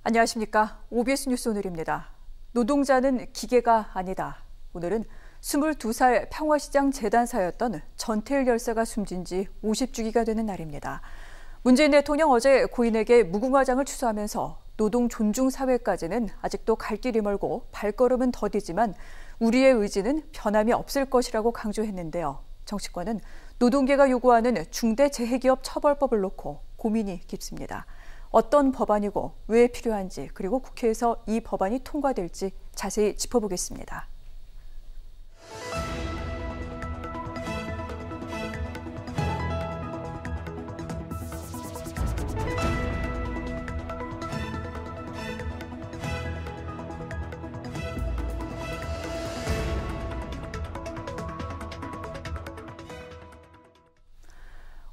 안녕하십니까. OBS 뉴스 오늘입니다. 노동자는 기계가 아니다. 오늘은 22살 평화시장 재단사였던 전태일 열사가 숨진 지 50주기가 되는 날입니다. 문재인 대통령 어제 고인에게 무궁화장을 추수하면서 노동 존중 사회까지는 아직도 갈 길이 멀고 발걸음은 더디지만 우리의 의지는 변함이 없을 것이라고 강조했는데요. 정치권은 노동계가 요구하는 중대재해기업 처벌법을 놓고 고민이 깊습니다. 어떤 법안이고 왜 필요한지, 그리고 국회에서 이 법안이 통과될지 자세히 짚어보겠습니다.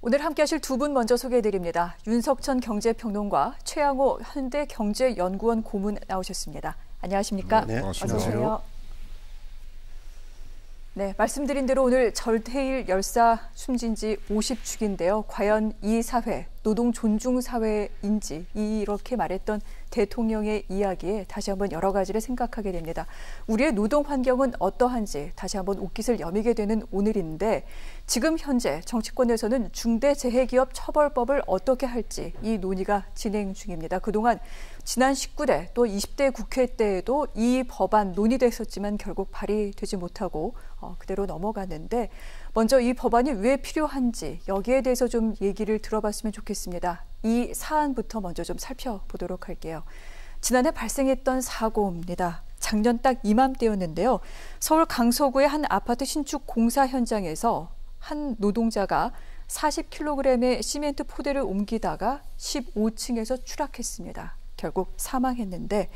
오늘 함께하실 두 분 먼저 소개해드립니다. 윤석천 경제평론가, 최양호 현대경제연구원 고문 나오셨습니다. 안녕하십니까? 네, 어서 오세요. 네, 말씀드린 대로 오늘 전태일 열사 숨진 지 50주기인데요. 과연 이 사회, 노동 존중 사회인지, 이렇게 말했던 대통령의 이야기에 다시 한번 여러 가지를 생각하게 됩니다. 우리의 노동 환경은 어떠한지 다시 한번 옷깃을 여미게 되는 오늘인데, 지금 현재 정치권에서는 중대재해기업 처벌법을 어떻게 할지 이 논의가 진행 중입니다. 그동안 지난 19대 또 20대 국회 때에도 이 법안 논의됐었지만 결국 발의되지 못하고 그대로 넘어갔는데, 먼저 이 법안이 왜 필요한지 여기에 대해서 좀 얘기를 들어봤으면 좋겠습니다. 이 사안부터 먼저 좀 살펴보도록 할게요. 지난해 발생했던 사고입니다. 작년 딱 이맘때였는데요. 서울 강서구의 한 아파트 신축 공사 현장에서 한 노동자가 40kg의 시멘트 포대를 옮기다가 15층에서 추락했습니다. 결국 사망했는데,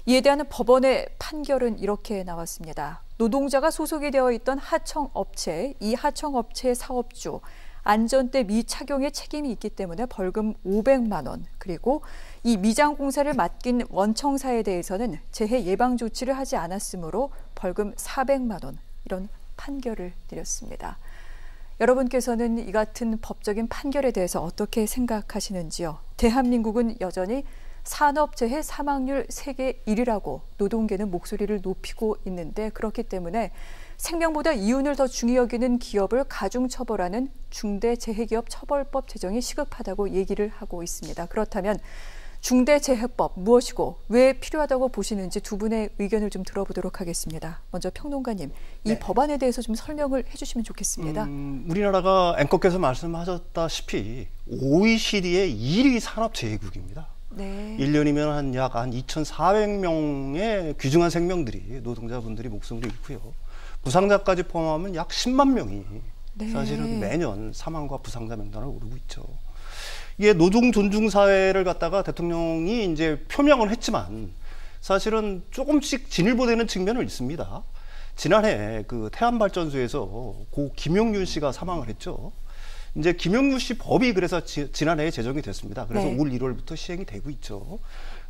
이에 대한 법원의 판결은 이렇게 나왔습니다. 노동자가 소속이 되어 있던 하청업체, 이 하청업체의 사업주, 안전대 미착용의 책임이 있기 때문에 벌금 500만 원, 그리고 이 미장공사를 맡긴 원청사에 대해서는 재해 예방 조치를 하지 않았으므로 벌금 400만 원, 이런 판결을 내렸습니다. 여러분께서는 이 같은 법적인 판결에 대해서 어떻게 생각하시는지요? 대한민국은 여전히 산업재해 사망률 세계 1위라고 노동계는 목소리를 높이고 있는데, 그렇기 때문에 생명보다 이윤을 더 중히 여기는 기업을 가중처벌하는 중대재해기업 처벌법 제정이 시급하다고 얘기를 하고 있습니다. 그렇다면 중대재해법 무엇이고 왜 필요하다고 보시는지 두 분의 의견을 좀 들어보도록 하겠습니다. 먼저 평론가님, 이 법안에 대해서 좀 설명을 해주시면 좋겠습니다. 우리나라가 앵커께서 말씀하셨다시피 OECD의 1위 산업재해국입니다. 네. 1년이면 한 약 2,400명의 귀중한 생명들이, 노동자분들이 목숨을 잃고요. 부상자까지 포함하면 약 10만 명이 네. 사실은 매년 사망과 부상자 명단을 오르고 있죠. 이게 노동 존중 사회를 갖다가 대통령이 이제 표명을 했지만 사실은 조금씩 진일보되는 측면은 있습니다. 지난해 그 태안발전소에서 고 김용윤 씨가 사망을 했죠. 이제 김용윤 씨 법이 그래서 지난해에 제정이 됐습니다. 그래서 네. 올 1월부터 시행이 되고 있죠.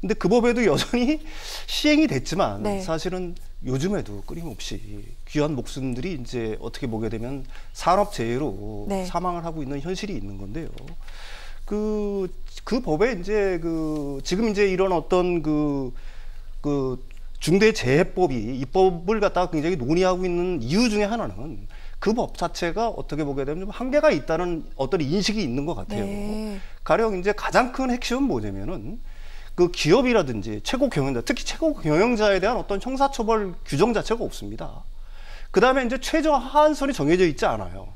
근데 그 법에도 여전히 시행이 됐지만 네. 사실은 요즘에도 끊임없이 귀한 목숨들이 이제 어떻게 보게 되면 산업재해로 네. 사망을 하고 있는 현실이 있는 건데요. 그 법에 이제 지금 이제 이런 어떤 중대재해법이 이 법을 갖다가 굉장히 논의하고 있는 이유 중에 하나는 그 법 자체가 어떻게 보게 되면 좀 한계가 있다는 어떤 인식이 있는 것 같아요. 네. 가령 이제 가장 큰 핵심은 뭐냐면은 그 기업이라든지 최고 경영자, 특히 최고 경영자에 대한 어떤 형사처벌 규정 자체가 없습니다. 그 다음에 이제 최저 하한선이 정해져 있지 않아요.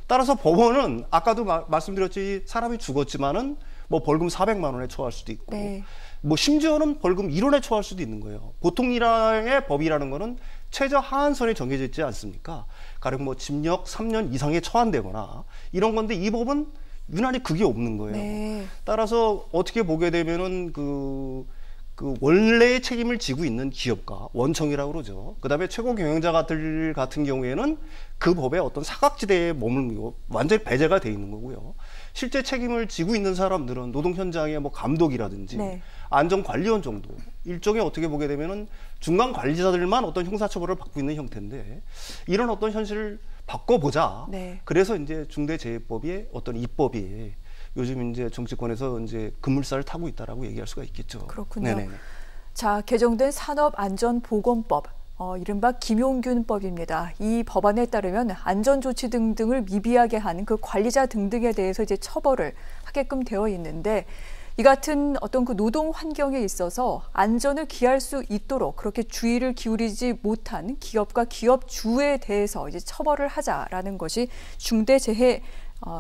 따라서 법원은 아까도 말씀드렸지, 사람이 죽었지만은 뭐 벌금 400만 원에 처할 수도 있고, 네. 뭐 심지어는 벌금 1원에 처할 수도 있는 거예요. 보통 일의 법이라는 거는 최저 하한선이 정해져 있지 않습니까? 가령 뭐 징역 3년 이상에 처한되거나 이런 건데, 이 법은 유난히 그게 없는 거예요. 네. 따라서 어떻게 보게 되면은 원래의 책임을 지고 있는 기업가, 원청이라고 그러죠. 그 다음에 최고 경영자들 같은 경우에는 그 법의 어떤 사각지대에 머물고 완전히 배제가 돼 있는 거고요. 실제 책임을 지고 있는 사람들은 노동 현장의 뭐 감독이라든지 네. 안전관리원 정도, 일종의 어떻게 보게 되면은 중간 관리자들만 어떤 형사처벌을 받고 있는 형태인데, 이런 어떤 현실을 바꿔보자. 네. 그래서 이제 중대재해법의 어떤 입법이 요즘 이제 정치권에서 이제 급물살을 타고 있다라고 얘기할 수가 있겠죠. 그렇군요. 네네네. 자, 개정된 산업안전보건법, 이른바 김용균법입니다. 이 법안에 따르면 안전조치 등등을 미비하게 하는 그 관리자 등등에 대해서 이제 처벌을 하게끔 되어 있는데, 이 같은 어떤 그 노동 환경에 있어서 안전을 기할 수 있도록 그렇게 주의를 기울이지 못한 기업과 기업주에 대해서 이제 처벌을 하자라는 것이 중대재해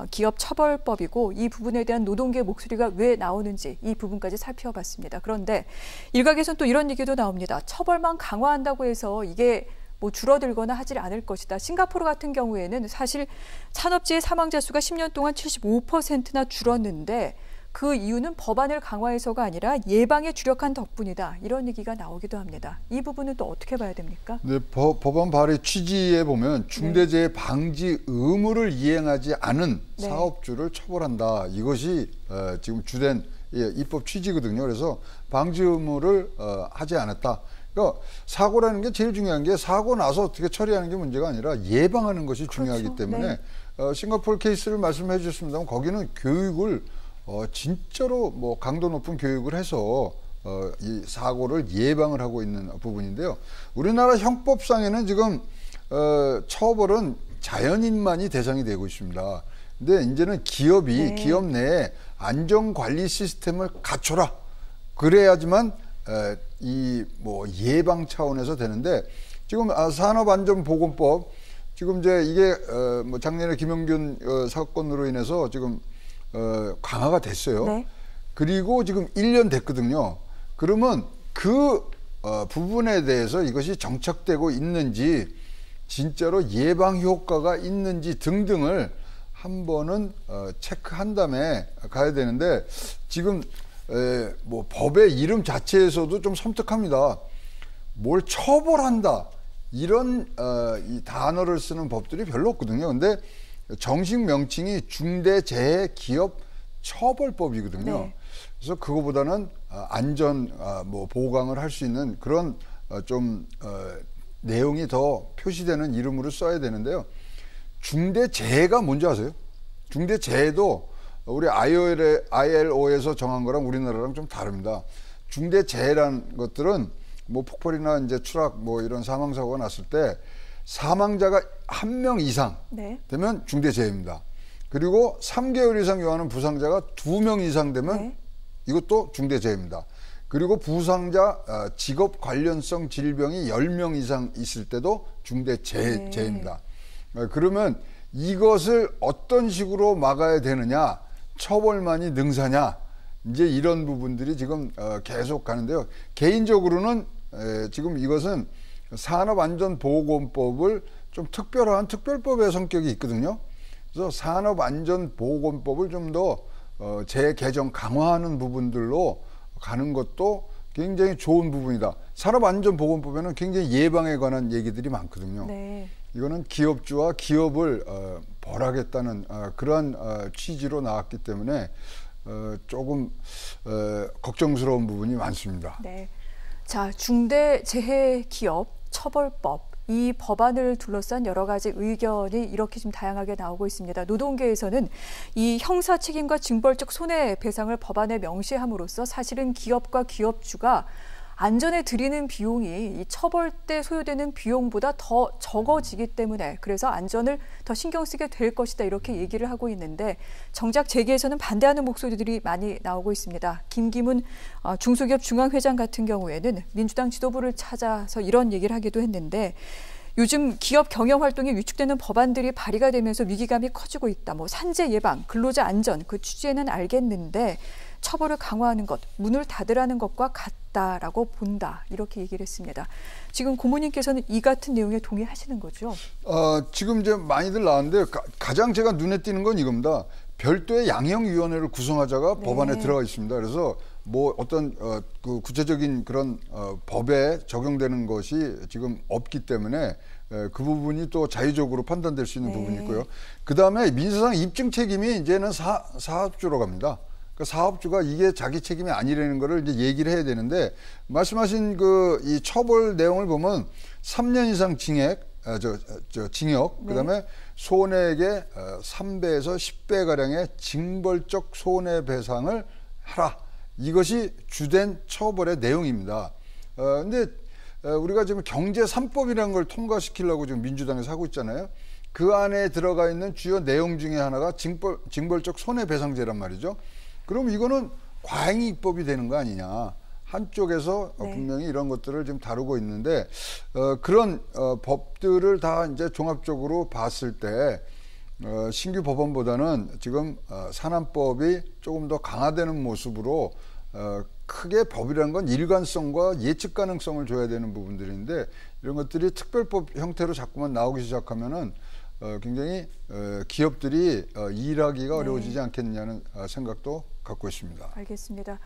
기업처벌법이고, 이 부분에 대한 노동계의 목소리가 왜 나오는지 이 부분까지 살펴봤습니다. 그런데 일각에서는 또 이런 얘기도 나옵니다. 처벌만 강화한다고 해서 이게 뭐 줄어들거나 하질 않을 것이다. 싱가포르 같은 경우에는 사실 산업재해 사망자 수가 10년 동안 75%나 줄었는데, 그 이유는 법안을 강화해서가 아니라 예방에 주력한 덕분이다. 이런 얘기가 나오기도 합니다. 이 부분은 또 어떻게 봐야 됩니까? 네, 법안 발의 취지에 보면 중대재해 방지 의무를 이행하지 않은 사업주를 처벌한다. 이것이 지금 주된 입법 취지거든요. 그래서 방지 의무를 하지 않았다. 그러니까 사고라는 게 제일 중요한 게 사고 나서 어떻게 처리하는 게 문제가 아니라 예방하는 것이 중요하기 때문에 싱가포르 케이스를 말씀해 주셨습니다만 거기는 교육을 진짜로 뭐 강도 높은 교육을 해서 이 사고를 예방을 하고 있는 부분인데요. 우리나라 형법상에는 지금 처벌은 자연인만이 대상이 되고 있습니다. 근데 이제는 기업이 기업 내에 안전관리 시스템을 갖춰라. 그래야지만 이 뭐 예방 차원에서 되는데, 지금 산업안전보건법 지금 이제 이게 뭐 작년에 김용균 사건으로 인해서 지금 강화가 됐어요. 네. 그리고 지금 1년 됐거든요. 그러면 그 부분에 대해서 이것이 정착되고 있는지, 진짜로 예방 효과가 있는지 등등을 한 번은 체크한 다음에 가야 되는데, 지금 뭐 법의 이름 자체에서도 좀 섬뜩합니다. 뭘 처벌한다 이런 이 단어를 쓰는 법들이 별로 없거든요. 근데 정식 명칭이 중대재해기업처벌법이거든요. 네. 그래서 그거보다는 안전 뭐 보강을 할 수 있는 그런 좀 내용이 더 표시되는 이름으로 써야 되는데요. 중대재해가 뭔지 아세요? 중대재해도 우리 ILO에서 정한 거랑 우리나라랑 좀 다릅니다. 중대재해라는 것들은 뭐 폭발이나 이제 추락 뭐 이런 사망 사고가 났을 때 사망자가 1명 이상 되면 중대재해입니다. 그리고 3개월 이상 요하는 부상자가 2명 이상 되면 이것도 중대재해입니다. 그리고 부상자 직업 관련성 질병이 10명 이상 있을 때도 중대재해입니다. 그러면 이것을 어떤 식으로 막아야 되느냐, 처벌만이 능사냐, 이제 이런 부분들이 지금 계속 가는데요. 개인적으로는 지금 이것은 산업안전보건법을 좀 특별한 특별법의 성격이 있거든요. 그래서 산업안전보건법을 좀 더 재개정 강화하는 부분들로 가는 것도 굉장히 좋은 부분이다. 산업안전보건법에는 굉장히 예방에 관한 얘기들이 많거든요. 네. 이거는 기업주와 기업을 벌하겠다는 그러한 취지로 나왔기 때문에 조금 걱정스러운 부분이 많습니다. 네. 자, 중대재해기업처벌법. 이 법안을 둘러싼 여러 가지 의견이 이렇게 좀 다양하게 나오고 있습니다. 노동계에서는 이 형사 책임과 징벌적 손해배상을 법안에 명시함으로써 사실은 기업과 기업주가 안전에 들이는 비용이 이 처벌 때 소요되는 비용보다 더 적어지기 때문에, 그래서 안전을 더 신경 쓰게 될 것이다, 이렇게 얘기를 하고 있는데, 정작 재계에서는 반대하는 목소리들이 많이 나오고 있습니다. 김기문 중소기업 중앙회장 같은 경우에는 민주당 지도부를 찾아서 이런 얘기를 하기도 했는데, 요즘 기업 경영 활동이 위축되는 법안들이 발의가 되면서 위기감이 커지고 있다. 뭐 산재 예방, 근로자 안전, 그 취지에는 알겠는데 처벌을 강화하는 것, 문을 닫으라는 것과 같다라고 본다, 이렇게 얘기를 했습니다. 지금 고모님께서는 이 같은 내용에 동의하시는 거죠? 지금 이제 많이들 나왔는데 가장 제가 눈에 띄는 건 이겁니다. 별도의 양형위원회를 구성하자가 법안에 들어가 있습니다. 그래서 뭐 어떤 그 구체적인 그런 법에 적용되는 것이 지금 없기 때문에 그 부분이 또 자유적으로 판단될 수 있는 부분이 있고요. 그 다음에 민사상 입증 책임이 이제는 사업주로 갑니다. 그 사업주가 이게 자기 책임이 아니라는 거를 이제 얘기를 해야 되는데, 말씀하신 이 처벌 내용을 보면 3년 이상 징역, 징역, 네. 그다음에 손해액의 3배에서 10배 가량의 징벌적 손해배상을 하라. 이것이 주된 처벌의 내용입니다. 근데 우리가 지금 경제 3법이라는 걸 통과시키려고 지금 민주당에서 하고 있잖아요. 그 안에 들어가 있는 주요 내용 중에 하나가 징벌적 손해배상제란 말이죠. 그럼 이거는 과잉 입법이 되는 거 아니냐. 한쪽에서 네. 분명히 이런 것들을 지금 다루고 있는데 그런 법들을 다 이제 종합적으로 봤을 때 신규 법원보다는 지금 산안법이 조금 더 강화되는 모습으로 크게 법이라는 건 일관성과 예측 가능성을 줘야 되는 부분들인데 이런 것들이 특별법 형태로 자꾸만 나오기 시작하면은 굉장히 기업들이 일하기가 네. 어려워지지 않겠느냐는 생각도 갖고 있습니다. 알겠습니다.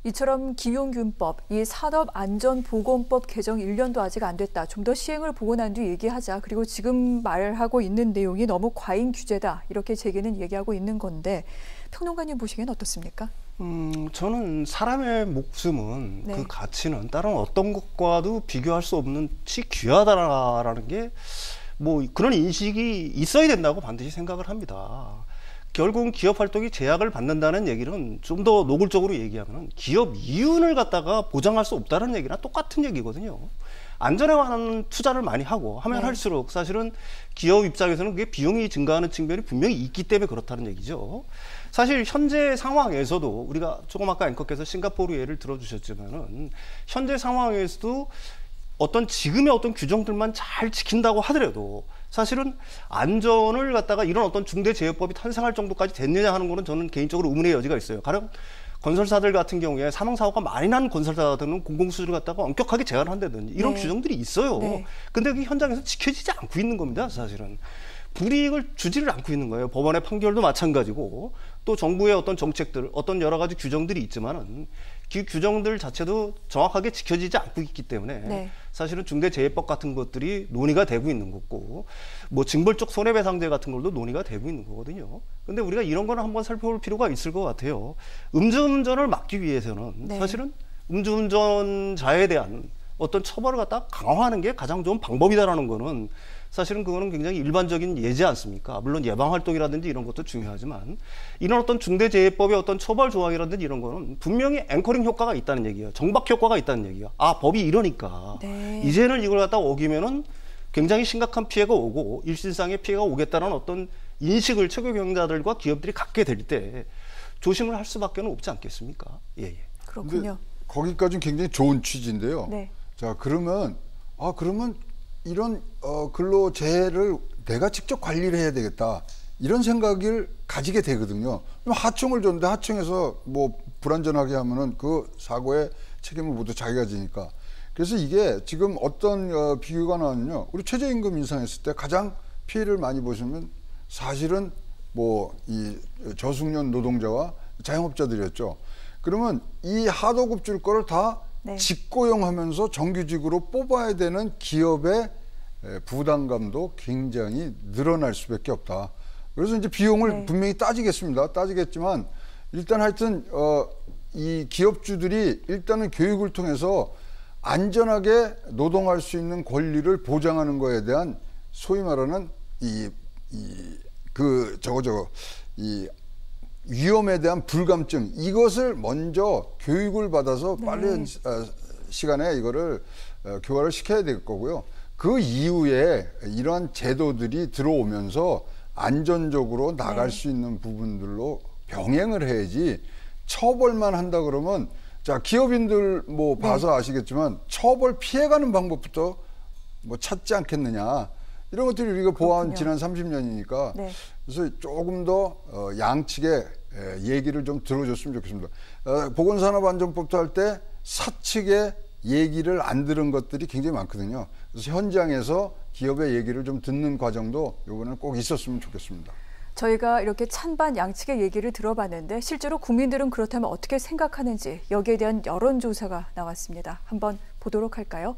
이처럼 김용균법, 이 산업안전보건법 개정 1년도 아직 안 됐다. 좀 더 시행을 보고 난 뒤 얘기하자. 그리고 지금 말하고 있는 내용이 너무 과잉 규제다. 이렇게 제기는 얘기하고 있는 건데 평론가님 보시기엔 어떻습니까? 저는 사람의 목숨은 네. 그 가치는 다른 어떤 것과도 비교할 수 없는 치 귀하다라는 게 뭐 그런 인식이 있어야 된다고 반드시 생각을 합니다. 결국은 기업 활동이 제약을 받는다는 얘기는 좀 더 노골적으로 얘기하면 기업 이윤을 갖다가 보장할 수 없다는 얘기나 똑같은 얘기거든요. 안전에 관한 투자를 많이 하고 하면 네. 할수록 사실은 기업 입장에서는 그게 비용이 증가하는 측면이 분명히 있기 때문에 그렇다는 얘기죠. 사실 현재 상황에서도 우리가 조금 아까 앵커께서 싱가포르 예를 들어주셨지만은 현재 상황에서도 어떤 지금의 어떤 규정들만 잘 지킨다고 하더라도 사실은 안전을 갖다가 이런 어떤 중대재해법이 탄생할 정도까지 됐느냐 하는 거는 저는 개인적으로 의문의 여지가 있어요. 가령 건설사들 같은 경우에 사망사고가 많이 난 건설사들은 공공수주를 갖다가 엄격하게 제한을 한다든지 이런 네. 규정들이 있어요. 네. 근데 그게 현장에서 지켜지지 않고 있는 겁니다. 사실은. 불이익을 주지를 않고 있는 거예요. 법원의 판결도 마찬가지고 또 정부의 어떤 정책들, 어떤 여러 가지 규정들이 있지만은 그 규정들 자체도 정확하게 지켜지지 않고 있기 때문에 네. 사실은 중대재해법 같은 것들이 논의가 되고 있는 거고 뭐 징벌적 손해배상제 같은 걸도 논의가 되고 있는 거거든요. 근데 우리가 이런 거는 한번 살펴볼 필요가 있을 것 같아요. 음주운전을 막기 위해서는 네. 사실은 음주운전자에 대한 어떤 처벌을 갖다 강화하는 게 가장 좋은 방법이다라는 거는 사실은 그거는 굉장히 일반적인 예지 않습니까? 물론 예방활동이라든지 이런 것도 중요하지만 이런 어떤 중대재해법의 어떤 처벌 조항이라든지 이런 거는 분명히 앵커링 효과가 있다는 얘기예요. 정박 효과가 있다는 얘기예요. 아, 법이 이러니까 네. 이제는 이걸 갖다 어기면은 굉장히 심각한 피해가 오고 일신상의 피해가 오겠다는 어떤 인식을 최고 경영자들과 기업들이 갖게 될 때 조심을 할 수밖에 없지 않겠습니까? 예, 예. 그렇군요. 거기까지는 굉장히 좋은 취지인데요. 네. 자, 그러면 이런 근로재해를 내가 직접 관리를 해야 되겠다. 이런 생각을 가지게 되거든요. 하청을 줬는데 하청에서 뭐 불안전하게 하면은 그 사고의 책임을 모두 자기가 지니까. 그래서 이게 지금 어떤 비교가 나왔냐면 우리 최저임금 인상했을 때 가장 피해를 많이 보시면 사실은 뭐 이 저숙련 노동자와 자영업자들이었죠. 그러면 이 하도급 줄 거를 다 네. 직고용하면서 정규직으로 뽑아야 되는 기업의 부담감도 굉장히 늘어날 수밖에 없다. 그래서 이제 비용을 네. 분명히 따지겠습니다. 따지겠지만 일단 하여튼 이 기업주들이 일단은 교육을 통해서 안전하게 노동할 수 있는 권리를 보장하는 거에 대한 소위 말하는 이 위험에 대한 불감증, 이것을 먼저 교육을 받아서 네. 빠른 시간에 이거를 교화를 시켜야 될 거고요. 그 이후에 이러한 제도들이 들어오면서 안전적으로 나갈 네. 수 있는 부분들로 병행을 해야지 처벌만 한다 그러면 자, 기업인들 뭐 봐서 아시겠지만 처벌 피해가는 방법부터 뭐 찾지 않겠느냐. 이런 것들이 우리가 보아온 지난 30년이니까 네. 그래서 조금 더 양측의 얘기를 좀 들어줬으면 좋겠습니다. 보건산업안전법도 할 때 사측의 얘기를 안 들은 것들이 굉장히 많거든요. 그래서 현장에서 기업의 얘기를 좀 듣는 과정도 이번에는 꼭 있었으면 좋겠습니다. 저희가 이렇게 찬반 양측의 얘기를 들어봤는데 실제로 국민들은 그렇다면 어떻게 생각하는지 여기에 대한 여론조사가 나왔습니다. 한번 보도록 할까요?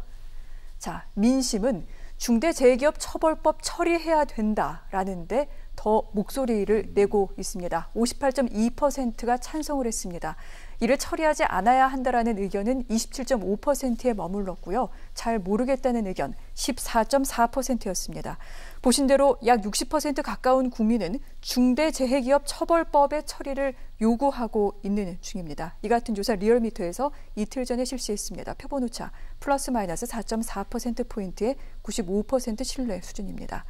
자, 민심은 중대재해기업 처벌법 처리해야 된다라는데 더 목소리를 내고 있습니다. 58.2%가 찬성을 했습니다. 이를 처리하지 않아야 한다라는 의견은 27.5%에 머물렀고요. 잘 모르겠다는 의견 14.4%였습니다. 보신 대로 약 60% 가까운 국민은 중대재해기업 처벌법의 처리를 요구하고 있는 중입니다. 이 같은 조사 리얼미터에서 이틀 전에 실시했습니다. 표본오차 플러스 마이너스 4.4%포인트의 95% 신뢰 수준입니다.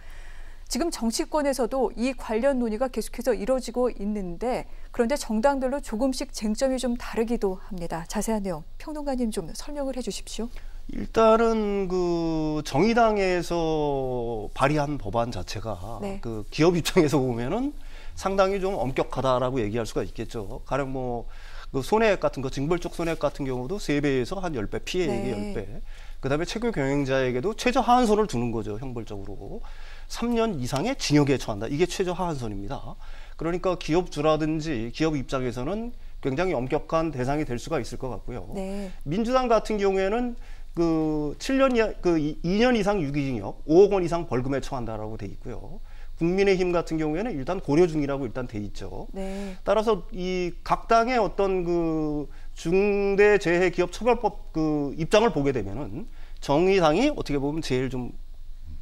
지금 정치권에서도 이 관련 논의가 계속해서 이루어지고 있는데 그런데 정당별로 조금씩 쟁점이 좀 다르기도 합니다. 자세한 내용 평론가님 좀 설명을 해 주십시오. 일단은 그 정의당에서 발의한 법안 자체가 네. 그 기업 입장에서 보면은 상당히 좀 엄격하다라고 얘기할 수가 있겠죠. 가령 뭐 그 손해액 같은 거, 징벌적 손해액 같은 경우도 3배에서 한 10배, 피해액이 네. 10배. 그다음에 최고 경영자에게도 최저 하한선을 두는 거죠, 형벌적으로. 3년 이상의 징역에 처한다. 이게 최저 하한선입니다. 그러니까 기업주라든지 기업 입장에서는 굉장히 엄격한 대상이 될 수가 있을 것 같고요. 네. 민주당 같은 경우에는 그 2년 이상 유기징역, 5억 원 이상 벌금에 처한다라고 돼 있고요. 국민의힘 같은 경우에는 일단 고려 중이라고 일단 돼 있죠. 네. 따라서 이 각 당의 어떤 그 중대재해기업처벌법 그 입장을 보게 되면은 정의당이 어떻게 보면 제일 좀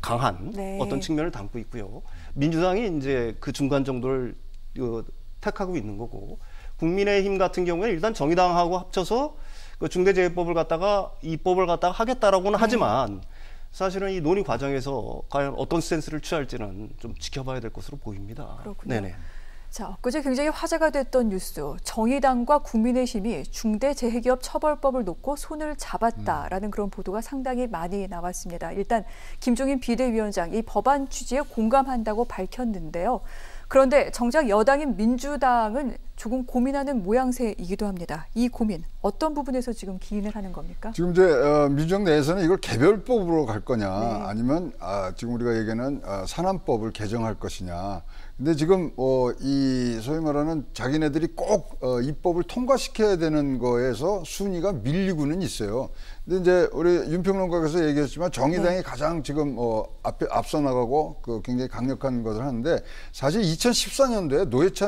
강한 네. 어떤 측면을 담고 있고요. 민주당이 이제 그 중간 정도를 택하고 있는 거고, 국민의힘 같은 경우에는 일단 정의당하고 합쳐서 그 중대재해법을 갖다가 입법을 갖다가 하겠다라고는 하지만 사실은 이 논의 과정에서 과연 어떤 스탠스를 취할지는 좀 지켜봐야 될 것으로 보입니다. 그렇군요. 네네. 자, 엊그제 굉장히 화제가 됐던 뉴스. 정의당과 국민의힘이 중대재해기업 처벌법을 놓고 손을 잡았다라는 그런 보도가 상당히 많이 나왔습니다. 일단 김종인 비대위원장 이 법안 취지에 공감한다고 밝혔는데요. 그런데 정작 여당인 민주당은 조금 고민하는 모양새이기도 합니다. 이 고민 어떤 부분에서 지금 기인을 하는 겁니까? 지금 이제 민주당 내에서는 이걸 개별법으로 갈 거냐, 네. 아니면 지금 우리가 얘기하는 산안법을 개정할 것이냐. 근데 지금 이 소위 말하는 자기네들이 꼭 입법을 통과시켜야 되는 거에서 순위가 밀리고는 있어요. 근데 이제 우리 윤평론가께서 얘기했지만 정의당이 네. 가장 지금 앞서 나가고 그 굉장히 강력한 것을 하는데, 사실 2014년도에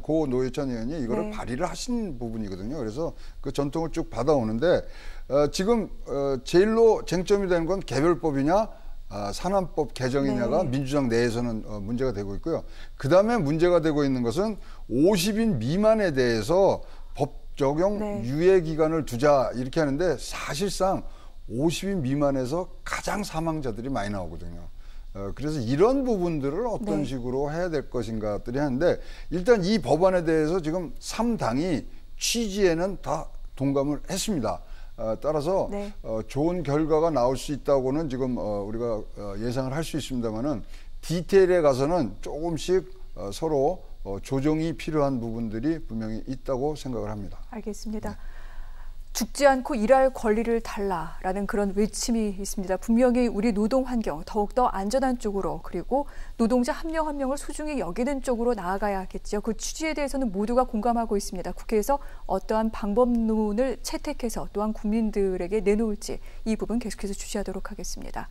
고 노회찬 의원이 이거를 네. 발의를 하신 부분이거든요. 그래서 그 전통을 쭉 받아오는데 지금 제일로 쟁점이 되는 건 개별법이냐 산안법 개정이냐가 네. 민주당 내에서는 문제가 되고 있고요. 그다음에 문제가 되고 있는 것은 50인 미만에 대해서 법 적용 네. 유예 기간을 두자 이렇게 하는데, 사실상 50인 미만에서 가장 사망자들이 많이 나오거든요. 그래서 이런 부분들을 어떤 네. 식으로 해야 될 것인가들이 하는데, 일단 이 법안에 대해서 지금 3당이 취지에는 다 동감을 했습니다. 따라서 네. 좋은 결과가 나올 수 있다고는 지금 우리가 예상을 할 수 있습니다만은, 디테일에 가서는 조금씩 서로 조정이 필요한 부분들이 분명히 있다고 생각을 합니다. 알겠습니다. 죽지 않고 일할 권리를 달라라는 그런 외침이 있습니다. 분명히 우리 노동 환경 더욱더 안전한 쪽으로, 그리고 노동자 한 명 한 명을 소중히 여기는 쪽으로 나아가야겠죠. 그 취지에 대해서는 모두가 공감하고 있습니다. 국회에서 어떠한 방법론을 채택해서 또한 국민들에게 내놓을지 이 부분 계속해서 주시하도록 하겠습니다.